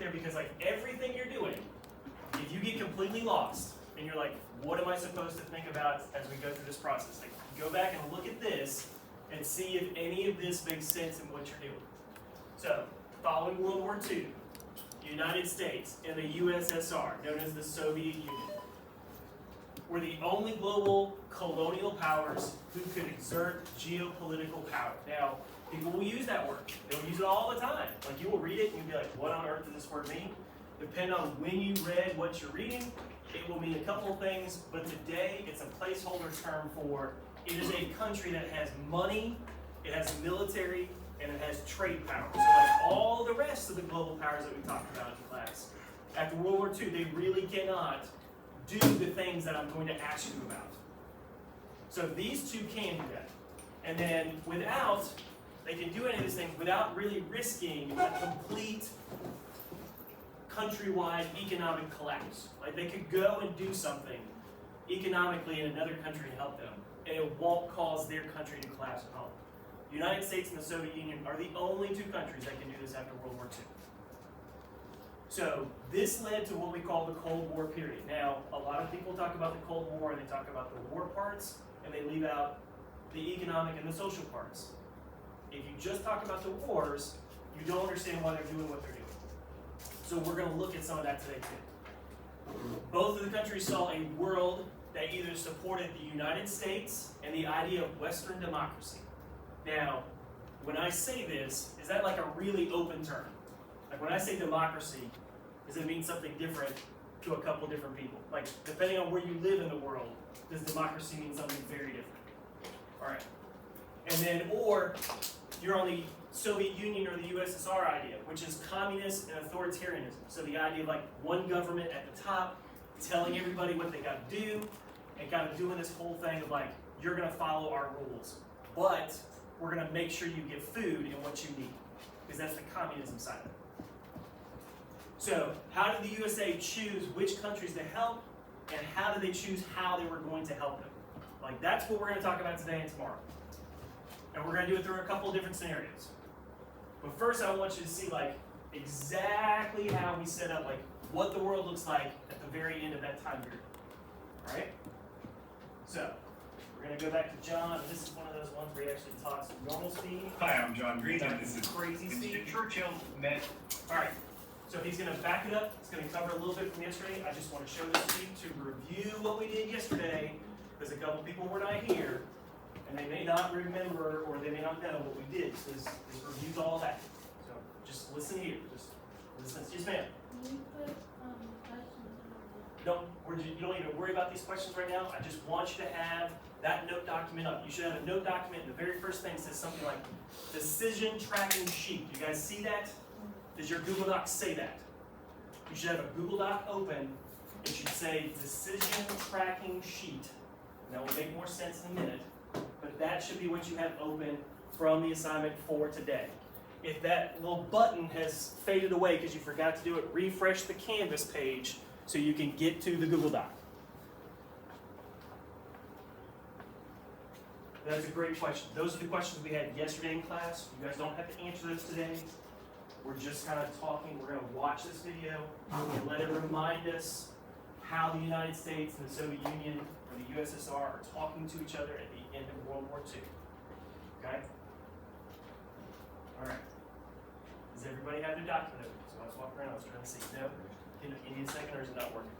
there because like everything you're doing, if you get completely lost and you're like, what am I supposed to think about as we go through this process? Like, go back and look at this and see if any of this makes sense in what you're doing. So, following World War II, United States and the USSR, known as the Soviet Union, were the only global colonial powers who could exert geopolitical power. Now, people will use that word. They'll use it all the time. Like, you will read it and you'll be like, what on earth does this word mean? Depending on when you read what you're reading, it will mean a couple of things, but today it's a placeholder term for it is a country that has money, it has military, and it has trade power. So like all the rest of the global powers that we talked about in class, after World War II, they really cannot do the things that I'm going to ask you about. So these two can do that. And then they can do any of these things without really risking a complete countrywide economic collapse. Like they could go and do something economically in another country to help them, and it won't cause their country to collapse at home. The United States and the Soviet Union are the only two countries that can do this after World War II. So this led to what we call the Cold War period. Now, a lot of people talk about the Cold War and they talk about the war parts, and they leave out the economic and the social parts. If you just talk about the wars, you don't understand why they're doing what they're doing. So we're going to look at some of that today too. Both of the countries saw a world that either supported the United States and the idea of Western democracy. Now, when I say this, is that like a really open term? Like when I say democracy, does it mean something different to a couple different people? Like depending on where you live in the world, does democracy mean something very different? All right. And then, or you're on the Soviet Union or the USSR idea, which is communist and authoritarianism. So the idea of like one government at the top telling everybody what they got to do and kind of doing this whole thing of like, you're going to follow our rules, but we're going to make sure you get food and what you need, because that's the communism side of it. So how did the USA choose which countries to help, and how did they choose how they were going to help them? Like that's what we're going to talk about today and tomorrow. And we're going to do it through a couple of different scenarios. But first I want you to see like exactly how we set up like what the world looks like at the very end of that time period. Alright? So, we're going to go back to John, and this is one of those ones where he actually talks normal speed. Hi, I'm John Green, and this is crazy speed. Winston Churchill met. Alright, so he's going to back it up. He's going to cover a little bit from yesterday. I just want to show this to you to review what we did yesterday, because a couple people were not here, and they may not remember or they may not know what we did. So this reviews all that. So just listen here. Just listen. Yes, ma'am. Can you put questions in No, you don't even worry about these questions right now. I just want you to have that note document up. You should have a note document, and the very first thing says something like decision tracking sheet. You guys see that? Does your Google Doc say that? You should have a Google Doc open. It should say decision tracking sheet. That will make more sense in a minute, but that should be what you have open from the assignment for today. If that little button has faded away because you forgot to do it, refresh the Canvas page so you can get to the Google Doc. That's a great question. Those are the questions we had yesterday in class. You guys don't have to answer those today. We're just kind of talking. We're going to watch this video and let it remind us how the United States and the Soviet Union or the USSR are talking to each other at the end of World War II. Okay? All right. Does everybody have their document open? So I was walking around, I was trying to see. No? Give me a second, or is it not working?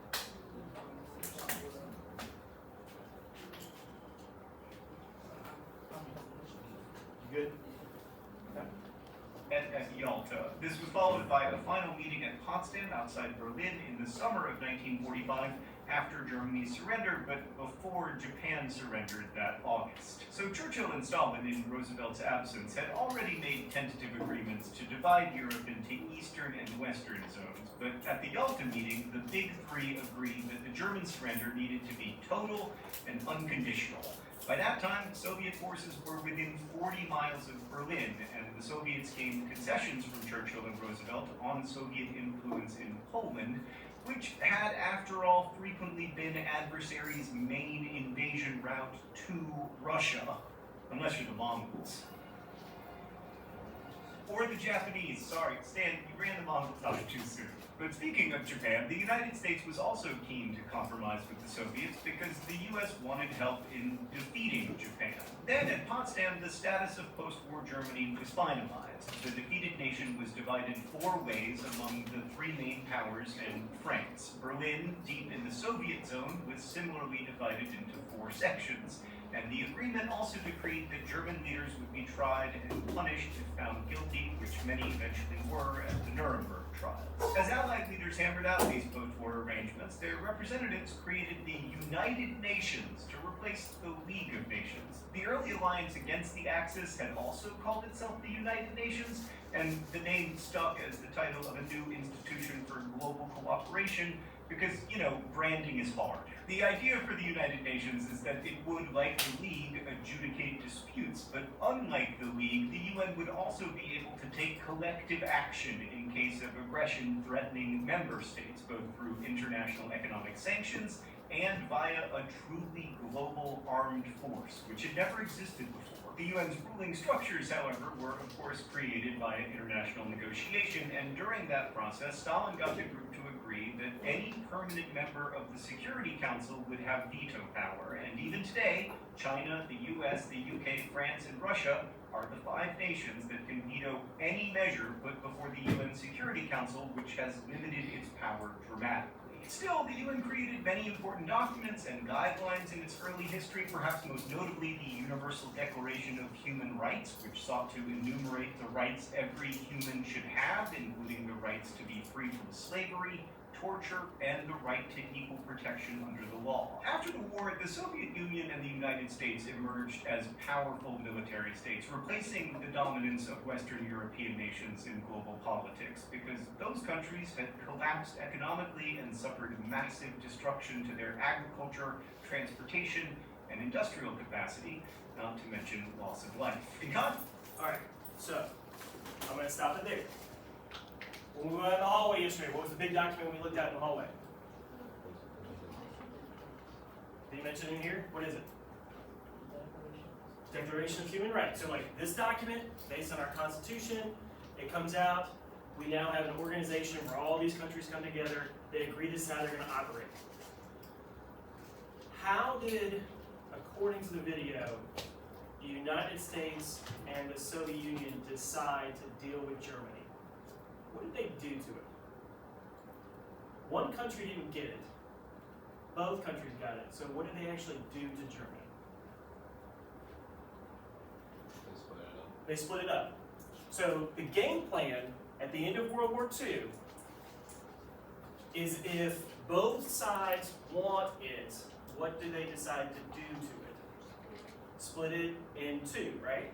You good? Okay. At Yalta. This was followed by a final meeting at Potsdam outside Berlin in the summer of 1945 after Germany's surrender, but before Japan surrendered that August. So Churchill and Stalin, in Roosevelt's absence, had already made tentative agreements to divide Europe into Eastern and Western zones, but at the Yalta meeting, the Big Three agreed that the German surrender needed to be total and unconditional. By that time, Soviet forces were within 40 miles of Berlin, and the Soviets gained concessions from Churchill and Roosevelt on Soviet influence in Poland, which had, after all, frequently been adversaries' main invasion route to Russia, unless you're the Mongols. Or the Japanese. Sorry, Stan, you ran the Mongol time too soon. But speaking of Japan, the United States was also keen to compromise with the Soviets because the US wanted help in defeating Japan. Then at Potsdam, the status of post-war Germany was finalized. The defeated nation was divided 4 ways among the 3 main powers and France. Berlin, deep in the Soviet zone, was similarly divided into 4 sections. And the agreement also decreed that German leaders would be tried and punished if found guilty, which many eventually were at the Nuremberg trials. As Allied leaders hammered out these post-war arrangements, their representatives created the United Nations to replace the League of Nations. The early alliance against the Axis had also called itself the United Nations, and the name stuck as the title of a new institution for global cooperation because, you know, branding is hard. The idea for the United Nations is that it would, like the League, adjudicate disputes, but unlike the League, the UN would also be able to take collective action in case of aggression threatening member states, both through international economic sanctions and via a truly global armed force, which had never existed before. The UN's ruling structures, however, were of course created via international negotiation, and during that process, Stalin got the group to agree that any permanent member of the Security Council would have veto power, and even today, China, the US, the UK, France, and Russia are the 5 nations that can veto any measure put before the UN Security Council, which has limited its power dramatically. Still, the UN created many important documents and guidelines in its early history, perhaps most notably the Universal Declaration of Human Rights, which sought to enumerate the rights every human should have, including the rights to be free from slavery, torture, and the right to equal protection under the law. After the war, the Soviet Union and the United States emerged as powerful military states, replacing the dominance of Western European nations in global politics, because those countries had collapsed economically and suffered massive destruction to their agriculture, transportation, and industrial capacity, not to mention loss of life. Alright, so, I'm gonna stop it there. When we went in the hallway yesterday, what was the big document we looked at in the hallway? Did you mention it in here? What is it? Declaration of Human Rights. So like this document, based on our Constitution, it comes out, we now have an organization where all these countries come together, they agree this is how they're gonna operate. How did, according to the video, the United States and the Soviet Union decide to deal with Germany? What did they do to it? One country didn't get it. Both countries got it. So what did they actually do to Germany? They split it up. So the game plan at the end of World War II is if both sides want it, what do they decide to do to it? Split it in 2, right?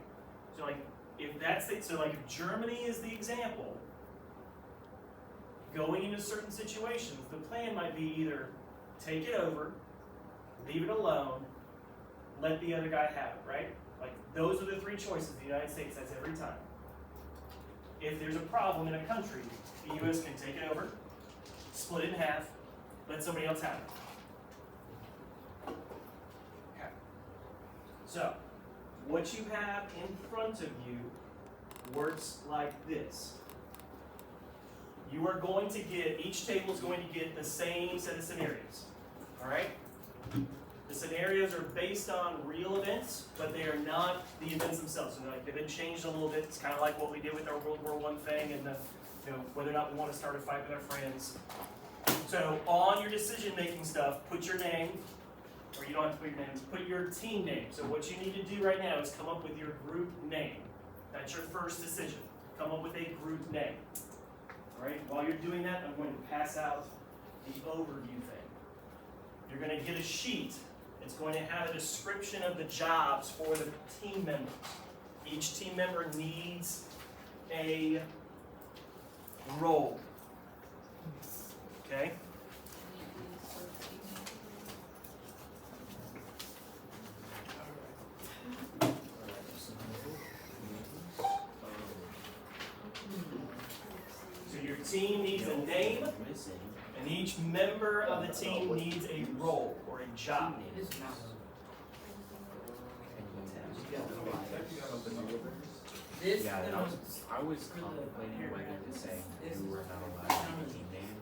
So like if that's it, so like if Germany is the example, going into certain situations, the plan might be either take it over, leave it alone, let the other guy have it, right? Like those are the 3 choices the United States has every time. If there's a problem in a country, the US can take it over, split it in half, let somebody else have it. Okay. So, what you have in front of you works like this. You are going to get, each table is going to get the same set of scenarios, all right? The scenarios are based on real events, but they are not the events themselves. So they've been changed a little bit. It's kind of like what we did with our World War I thing and the, whether or not we want to start a fight with our friends. So on your decision-making stuff, put your name, or you don't have to put your name, put your team name. So what you need to do right now is come up with your group name. That's your first decision. Come up with a group name. All right, while you're doing that, I'm going to pass out the overview thing. You're going to get a sheet. It's going to have a description of the jobs for the team members. Each team member needs a role. Okay? So your team needs a name, and each member of the team needs a role or a job. This, Yeah, you I know, was contemplating whether to say you were not allowed to be team name,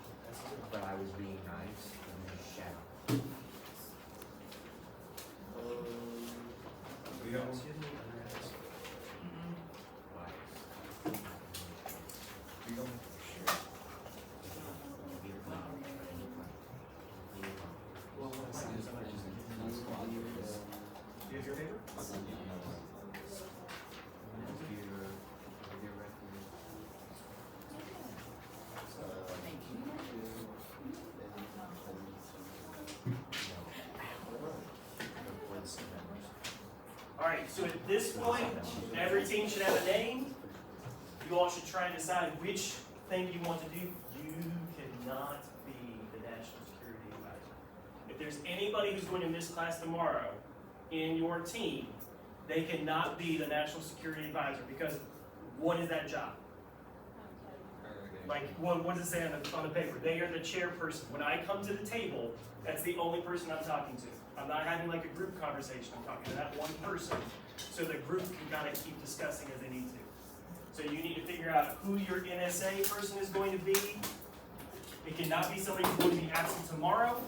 but I was being nice and then shut up. We have Why? we don't. Do you have your paper? Alright, so at this point, every team should have a name. You all should try and decide which thing you want to do. You cannot be the national security advisor. If there's anybody who's going to miss class tomorrow in your team, they cannot be the national security advisor because what is that job? Like, what does it say on the paper? They are the chairperson. When I come to the table, that's the only person I'm talking to. I'm not having like a group conversation, I'm talking to that one person. So the group can kind of keep discussing as they need to. So you need to figure out who your NSA person is going to be. It cannot be somebody who's going to be absent tomorrow.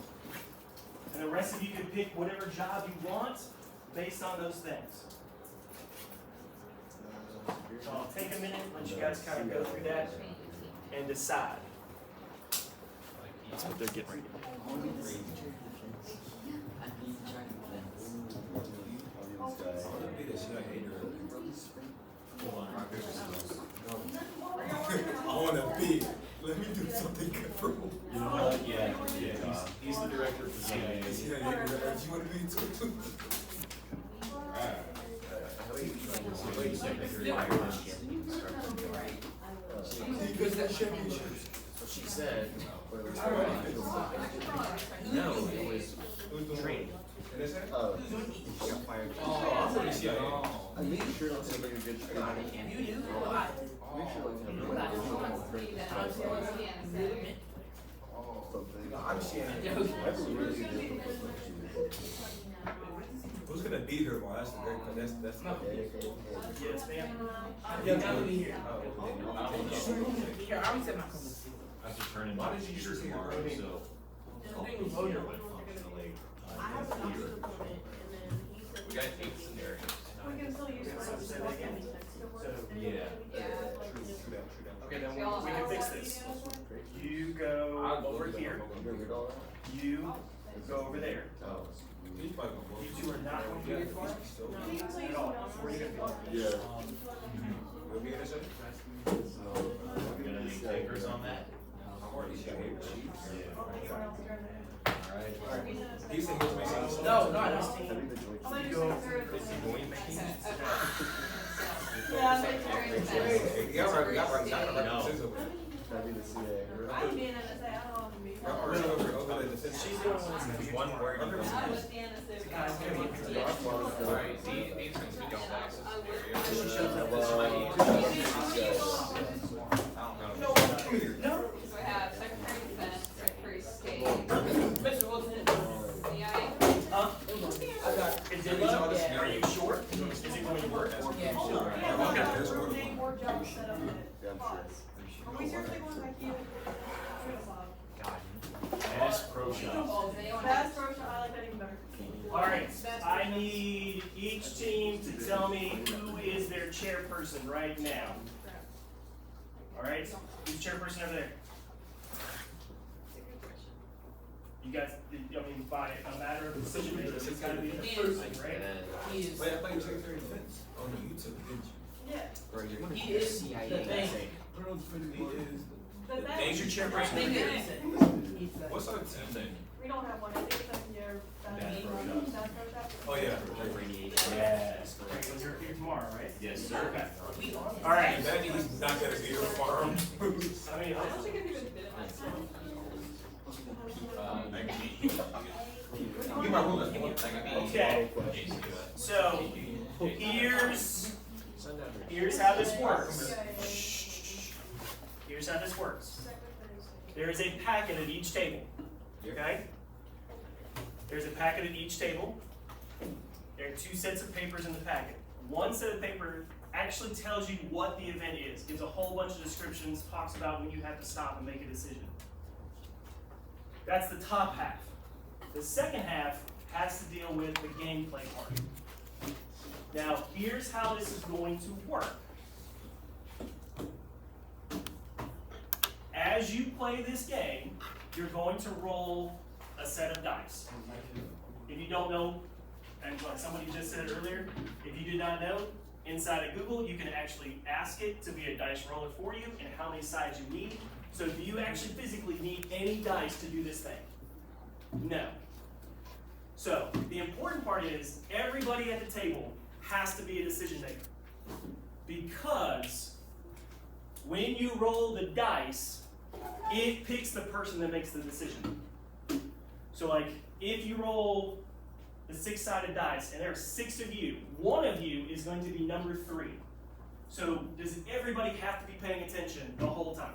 And the rest of you can pick whatever job you want based on those things. So I'll take a minute, let you guys kind of go through that and decide. That's what they're getting ready to do. Be the shit I hate her. I wanna be. Let me do something good for him. You know what? Yeah, he's the director of the CIA. Yeah, you wanna be too? Because that championship. So she said, no, it was training. She got fired. I'm from the CIA. Make sure to take a good training. you do. Make sure I'm CIA. Who's gonna beat her? Well, that's the great. That's the. Yes, ma'am. Yeah, I'm here. Oh, Here, I always said my I have to turn in Why my did you computer choose to tomorrow, go to- so. thing was voter. Functionally, I have an here. option on it, and then he said. We got eight scenarios. We can still use it. So say that again. So, Yeah. okay, then we can fix this. You go over here, you go over there. He's probably gonna You two are not going to be tomorrow at all. Where are you gonna be? Yeah. We'll be in a second. We're gonna need takers on that. I'm already CIA. Alright. He said he was making. No, no, I don't. You go over I'm being NSA, I don't want to be. She's the only one that's gonna be One word. I was the NSA. Guys, give me a minute. Alright, these things we don't access the She area. shows up this I way. don't know. No. So we have Secretary of Defense, Secretary of State, Mr. Wilson. CIA. Huh? I got. Is it, are you sure? Is it going to work? Yeah, sure. More jobs set up at pause. Are we seriously going back here? Best pro shop. Fast approach, I like that even better. Alright, I need each team to tell me who is their chairperson right now. Alright, who's chairperson over there? You guys, I mean, by a matter of decision making, it's gotta be the person, right? He is. Wait, I thought you were Secretary of Defense. Oh, no, you took it, didn't you? Yeah. Bro, you're gonna He be a is the CIA. thing. He is. But that, Name's your chairperson. He over there. is. He's the. What's our team name? we don't have one, I think it's in your, Fast approach. fast approach. Oh, yeah. Radiation. Yes, great, well, you're here tomorrow, right? Yes, sir. Okay, We are. alright, That he's not gonna be your farm. I mean, I don't think I've even been in my school. That could be. You might rule that one. okay, so, here's how this works. Shh. Here's how this works. There is a packet at each table, okay? There's a packet at each table. There are two sets of papers in the packet. One set of paper actually tells you what the event is, gives a whole bunch of descriptions, talks about when you have to stop and make a decision. That's the top half. The second half has to deal with the gameplay part. Now, here's how this is going to work. As you play this game, you're going to roll a set of dice. If you don't know, and like somebody just said it earlier, if you did not know, inside of Google, you can actually ask it to be a dice roller for you and how many sides you need. So do you actually physically need any dice to do this thing? No. So the important part is everybody at the table has to be a decision maker. Because when you roll the dice, it picks the person that makes the decision. So like if you roll the 6-sided dice and there are 6 of you, one of you is going to be number 3. So does everybody have to be paying attention the whole time?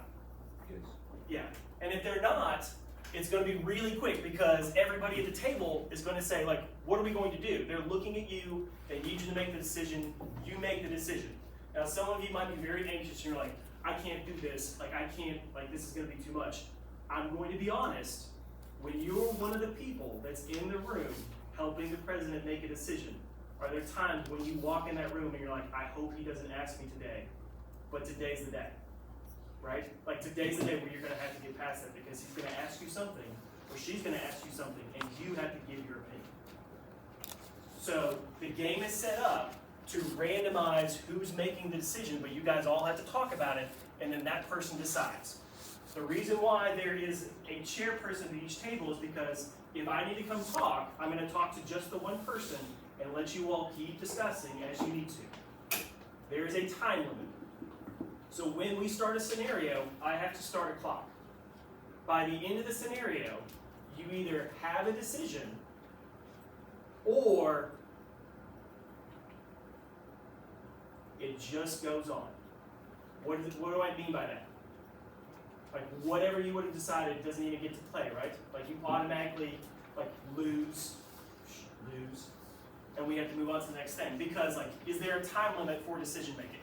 Yes. Yeah. And if they're not, it's going to be really quick because everybody at the table is going to say, like, what are we going to do? They're looking at you, they need you to make the decision, you make the decision. Now some of you might be very anxious and you're like, I can't do this, like I can't, like this is going to be too much. I'm going to be honest, when you're one of the people that's in the room helping the president make a decision, are there times when you walk in that room and you're like, I hope he doesn't ask me today, but today's the day, right? Like today's the day where you're going to have to get past that because he's going to ask you something or she's going to ask you something and you have to give your opinion. So the game is set up to randomize who's making the decision, but you guys all have to talk about it and then that person decides. The reason why there is a chairperson at each table is because if I need to come talk, I'm going to talk to just the one person and let you all keep discussing as you need to. There is a time limit. So when we start a scenario, I have to start a clock. By the end of the scenario, you either have a decision or it just goes on. What do I mean by that? Like whatever you would have decided doesn't even get to play, right? Like you automatically like lose, and we have to move on to the next thing. Because like, is there a time limit for decision making?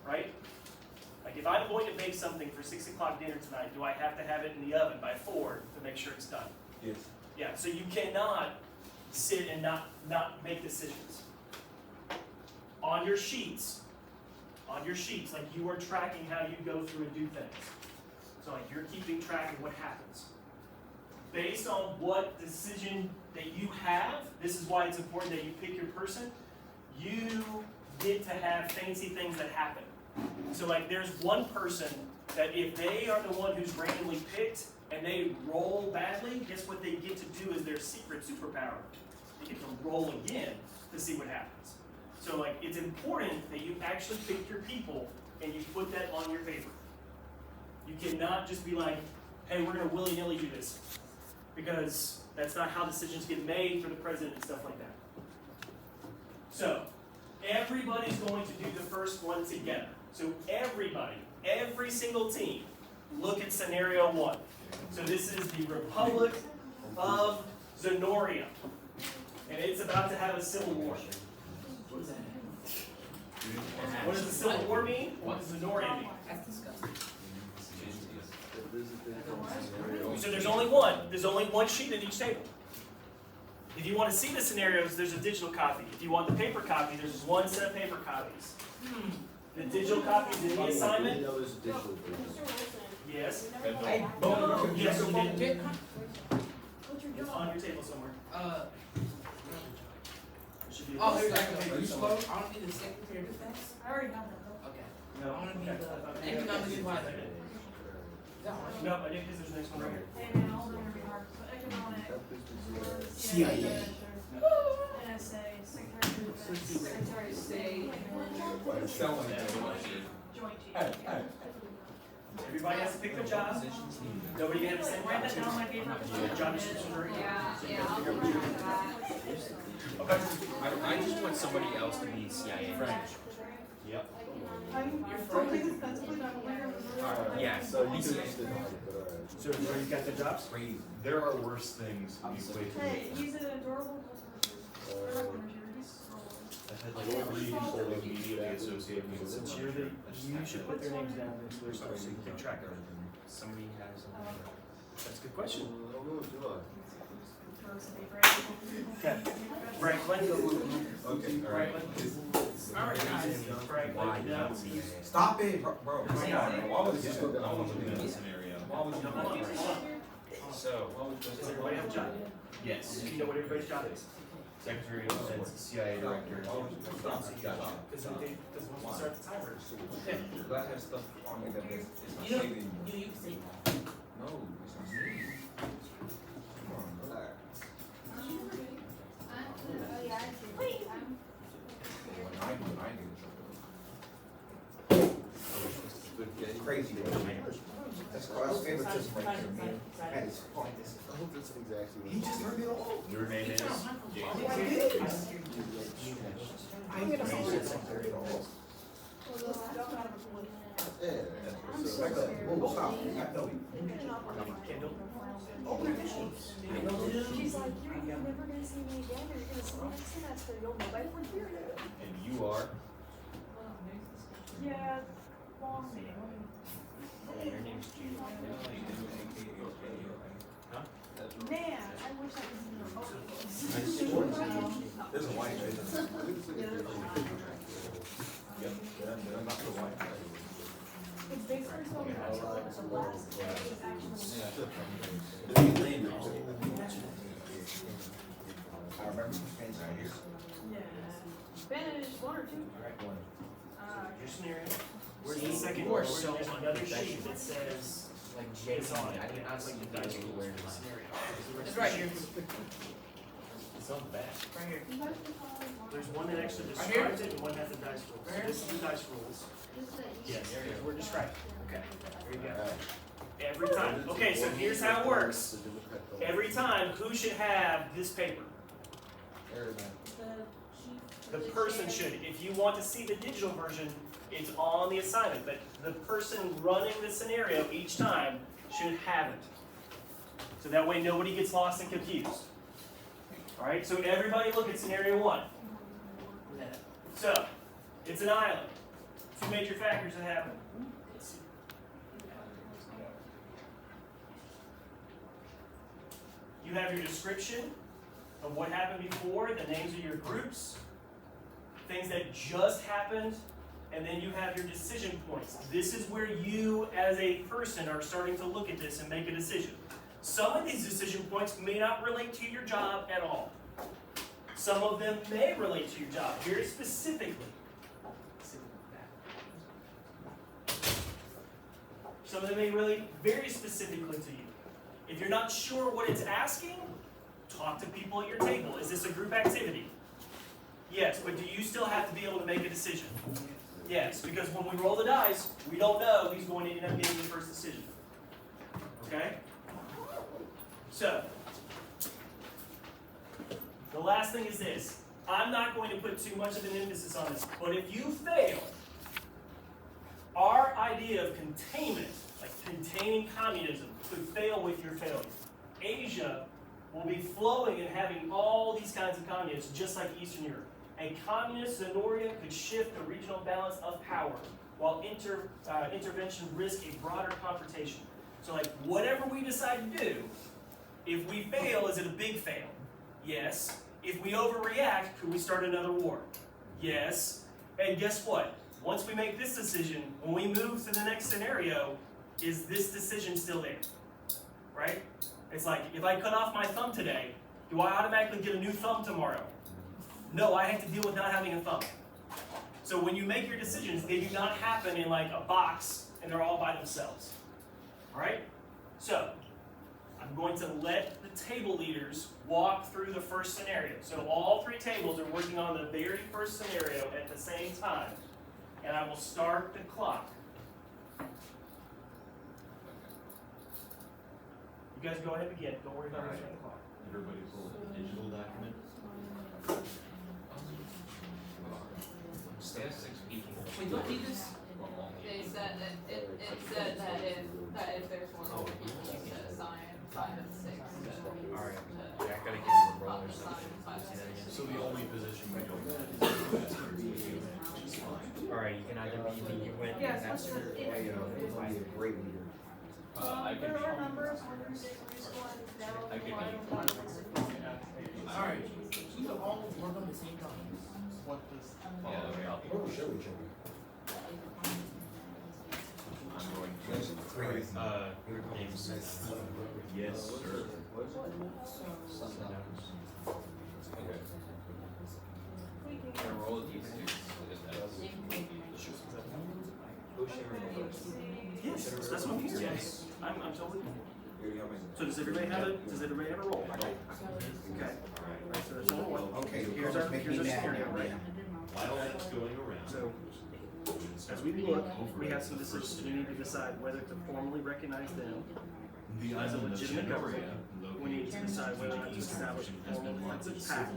Right? Like if I'm going to make something for 6 o'clock dinner tonight, do I have to have it in the oven by 4 to make sure it's done? Yes. Yeah, so you cannot sit and not make decisions. On your sheets, like you are tracking how you go through and do things. So like you're keeping track of what happens. Based on what decision that you have, this is why it's important that you pick your person, you get to have fancy things that happen. So like there's one person that if they are the one who's randomly picked and they roll badly, guess what they get to do is their secret superpower. They get to roll again to see what happens. So like it's important that you actually pick your people and you put that on your paper. You cannot just be like, hey, we're gonna willy-nilly do this. Because that's not how decisions get made for the president and stuff like that. So everybody's going to do the first one together. So everybody, every single team, look at scenario 1. So this is the Republic of Zenoria. And it's about to have a civil war. What does that mean? What does the Civil War mean? What does Zenoria mean? That's disgusting. So there's only one sheet at each table. If you want to see the scenarios, there's a digital copy. If you want the paper copy, there's just one set of paper copies. The digital copy is in the assignment. Mr. Wilson. Yes. Hey, Yes, you did. What you're It's doing? on your table somewhere. It should be. Oh, here's like you slow. I don't need the secretary of defense. I already have that. Okay. No. I want to be Okay. the economic advisor. No, I didn't because there's the next one right here. Hey man, all gonna be hard. So economic, CIA. NSA, Secretary of Defense, Secretary of State, Joint Chiefs. Hey, hey. Everybody has to pick their job. Nobody can have the same Write that down on job. my paper. Job descriptions are right here. Yeah, I'll go with that. Okay. I just want somebody else to be CIA. Yep. I'm totally defensively not aware of. Yeah, So you BCA. So everybody got their jobs? There are worse things to be played. Hey, he's an adorable person. I don't want to hear. He's adorable. Like three people immediately associated with Since it. you're the, you should put their names down next to their stuff so you can keep track of it. Somebody has something. That's a good question. Throw some paper at people. Okay. Franklin. Okay, alright. Why Franklin, no. not CAA? Stop it, bro. Come on, why would you do that? I want to be in that scenario. Why would you do Hold on, that? hold on. So, Does everybody have a job? Yes. Do you know what everybody's job is? Secretary of and Defense. CIA director. Because once we start the timer. I have stuff on me that is not You know, saving anymore. you can say. No, it's not saving. Come on, relax. I do. Crazy, man. That's class favoritism right there, man. That is fun. I hope that's exactly He just turned it on. Your name is Jason. I'm gonna say that. Yeah. Back up. Whoa, stop. I know you. Kendall? She's like, you're never gonna see me again, or you're gonna see me next semester, you'll know by fourth year. And you are? Yeah, long name. Your name's Jude. Man, I wish I was in your There's a white lady. Yep. Yeah, not the white lady. It's basically so much like the last day is actually. I remember the fence right here. Yeah. Spanish, one or two. Alright, one. Your scenario. Where's the See, second you one? are so There's another unprofessional. sheet that says Like it's Jason, on it. I did not see Like you the guys dice anywhere in rules my. scenario. It's right here. It's on the back. Right here. There's one that actually Right here? describes it and one has the dice rules. So Right here? this is the dice rules. Yes, we're describing. Okay, there you go. Alright. Every time. Okay, so here's how it works. Every time, who should have this paper? The person should. If you want to see the digital version, it's on the assignment, but the person running the scenario each time should have it. So that way nobody gets lost and confused. Alright, so everybody look at scenario one. So, it's an island. Two major factors that happen. You have your description of what happened before, the names of your groups, things that just happened, and then you have your decision points. This is where you as a person are starting to look at this and make a decision. Some of these decision points may not relate to your job at all. Some of them may relate to your job, very specifically. Some of them may relate very specifically to you. If you're not sure what it's asking, talk to people at your table. Is this a group activity? Yes, but do you still have to be able to make a decision? Yes, because when we roll the dice, we don't know who's going to end up getting the first decision. Okay? So, the last thing is this. I'm not going to put too much of an emphasis on this, but if you fail, our idea of containment, like containing communism, could fail with your failure. Asia will be flowing and having all these kinds of communists, just like Eastern Europe. A communist scenario could shift the regional balance of power, while intervention risks a broader confrontation. So like, whatever we decide to do, if we fail, is it a big fail? Yes. If we overreact, could we start another war? Yes. And guess what? Once we make this decision, when we move to the next scenario, is this decision still there? Right? It's like, if I cut off my thumb today, do I automatically get a new thumb tomorrow? No, I have to deal with not having a thumb. So when you make your decisions, they do not happen in like a box and they're all by themselves. Alright? So, I'm going to let the table leaders walk through the first scenario. So all three tables are working on the very first scenario at the same time. And I will start the clock. You guys go ahead and begin. Don't worry about restarting the clock. Everybody pull a digital document. Stay 6 people. Wait, don't need this? They said that it said that if there's one, you need to assign 5 and 6. Alright. Yeah, I gotta give you a roll or something. Assign 5 and 6. So the only position we don't have is Hey, it's gonna be a great leader. There are numbers, 106 preschool and now, I don't know. Alright, we can all work on the same time. What does? Oh, sure we should. I'm going to. That's crazy. Yes, sir. Yes, that's what I'm hearing. Yes. I'm totally. So does everybody have a role? Okay. So there's no role. Okay, Here's you're our making me mad scenario, now. right? While that's going around. So, as we look, we have some decisions. We need to decide whether to formally recognize them The as a island of legitimate government. Genoa, We need to decide whether or not to establish a formal lines of pact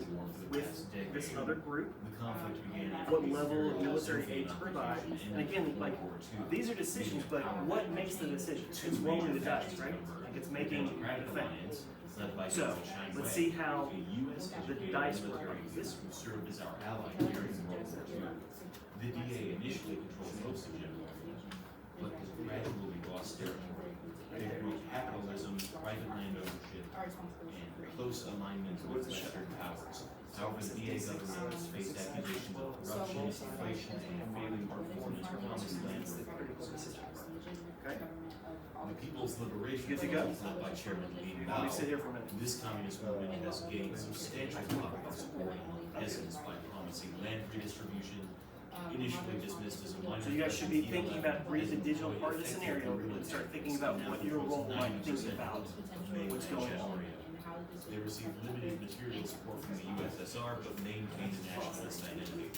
with this other group. the conflict began. What level of military aid to provide. And again, like, these are decisions, but what makes the decision? It's rolling the dice, right? Like, it's making the thing. So, let's see how the dice will go. This served as our ally during World War II. The DA initially controlled most of Genoa, but gradually lost territory. They grew capitalism, private land ownership, and close alignment with Western powers. However, the DA government has faced accusations of corruption, inflation, and failing performance promised land reforms. Okay? The People's Liberation Good to go. Front, led by Chairman Lee Let me Mao, sit here for a minute. this communist movement has gained substantial popular support among peasants by promising land redistribution, initially dismissed as a minor. So you guys should be thinking about the digital part of the scenario and start thinking about what your role might think about what's going on. They received limited material support from the USSR, but maintained a nationalist identity.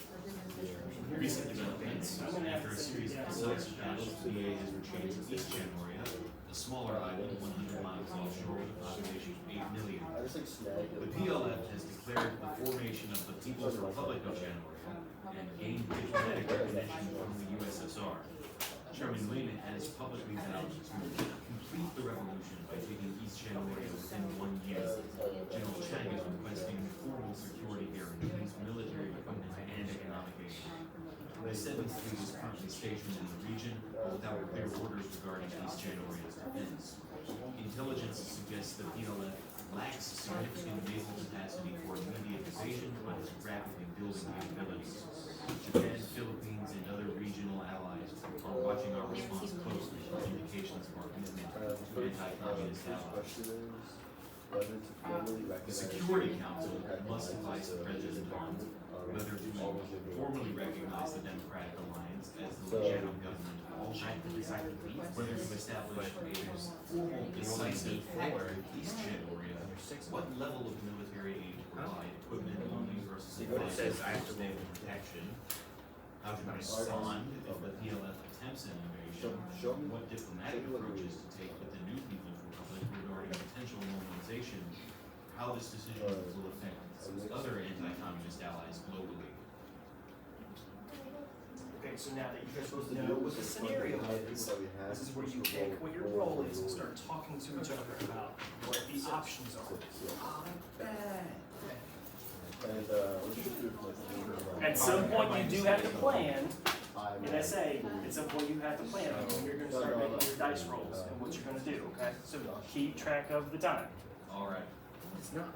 Recent developments, after a series of decisive battles, the VA has retreated to East Januaria, a smaller island 100 miles offshore with a population of 8 million. I just like snagged The it. PLF has declared the formation of the People's Republic of Januaria and gained diplomatic recognition from the USSR. Chairman Lehman has publicly vowed to complete the revolution by taking East Januaria within 1 year. General Chang is requesting formal security guarantees, military equipment, and economic aid. The 7th Fleet is currently stationed in the region without clear orders regarding East Januaria's defense. Intelligence suggests the PLF lacks significant naval capacity for immediate invasion, but is rapidly building capabilities. Japan, Philippines, and other regional allies are watching our response closely for indications of our commitment to anti-communist allies. Whether to formally The recognize. Security Council must advise the President on whether to formally recognize the Democratic Alliance as the legitimate government of all China, whether to establish a formal decisive pact with East Januaria, what level of military aid to provide, equipment only versus What it says, I have to naval protection, how to respond if the PLF attempts an invasion, Show me. what diplomatic approaches to take with the new People's Republic regarding potential normalization, how this decision will affect other anti-communist allies globally. Okay, so now that you guys both know what the scenario is, this is where you pick what your role is and start talking to each other about what the options are. And, what should we do for like? At some point, you do have to plan, and I say, at some point, you have to plan on when you're gonna start making your dice rolls and what you're gonna do, okay? So keep track of the time. All right, It's not.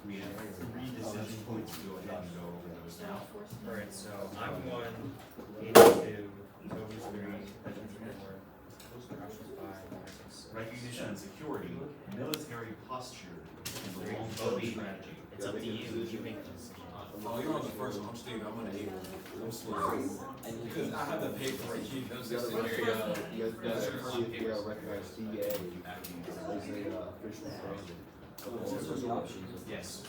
we have 3 decision points to go ahead and go over those now. Alright, so I'm 1, Ian's 2, Toby's 3, Benjamin's 4, Josh is 5, Recognition and security, military posture, and the long-term Toby. strategy. It's up to you, you make the decision. Oh, you're on the first one. I'm staying. I'm on 8. I'm slow. Because I have the paper right here. Those You are gotta scenario. see if you recognize DA as a official standard. Those are the options. Yes,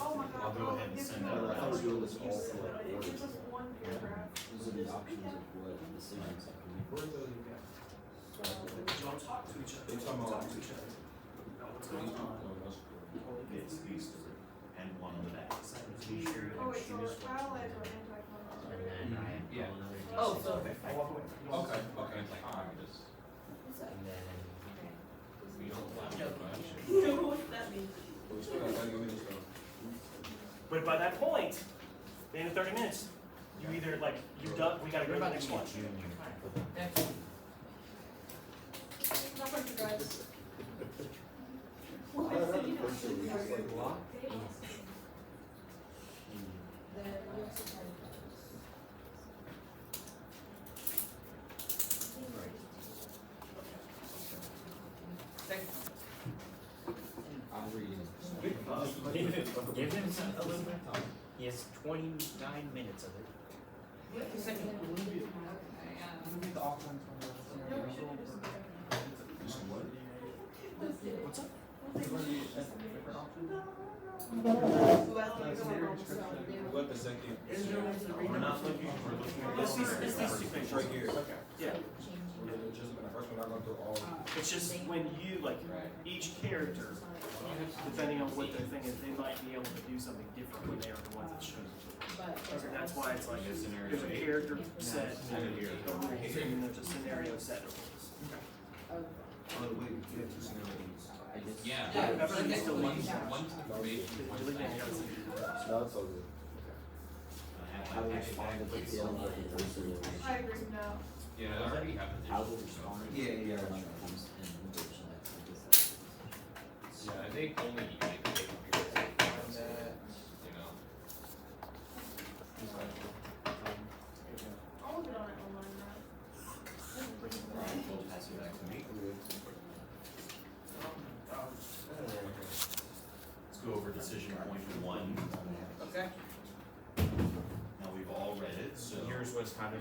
Oh my God. I'll go ahead and send that I thought we around. were doing this all for like It's orders. just one paragraph. These are the options of what decisions that can be. Don't talk to each other. They talking about- Talk to each other. About what's going on. It's these 3, and 1 on the back. Oh, wait, so we're allies or anti-communist? And then I have Yeah. another decision. Oh, so, okay, I'll walk away. You don't- Okay. Okay. Alright. And then, We don't allow that much. What does that mean? But by that point, the end of 30 minutes, You either like, you done, we gotta go to the next one. Not for you guys. I'm reading. Give him a little bit of time. He has 29 minutes of it. What the second? We're not looking, we're looking at It's this. these two pictures. Right here. Yeah, Just the first one, I went through all. it's just when you, like, each character, depending on what their thing is, they might be able to do something different when they are the ones that show it. And that's why it's like, there's a character set, and there's a scenario set of rules. Oh, wait, we have two scenarios. Yeah. Everything is still One, legal. one information, one Delete that, text. No, it's all good. I responded to the I agree now. Yeah, I already have the How will digital. respond? Yeah. Yeah, I think only you can take computers that find that, you know. I'll look it on it online now. Pass it back to me. Let's go over decision point one. Okay. Now we've all read it, so. Yours was kind of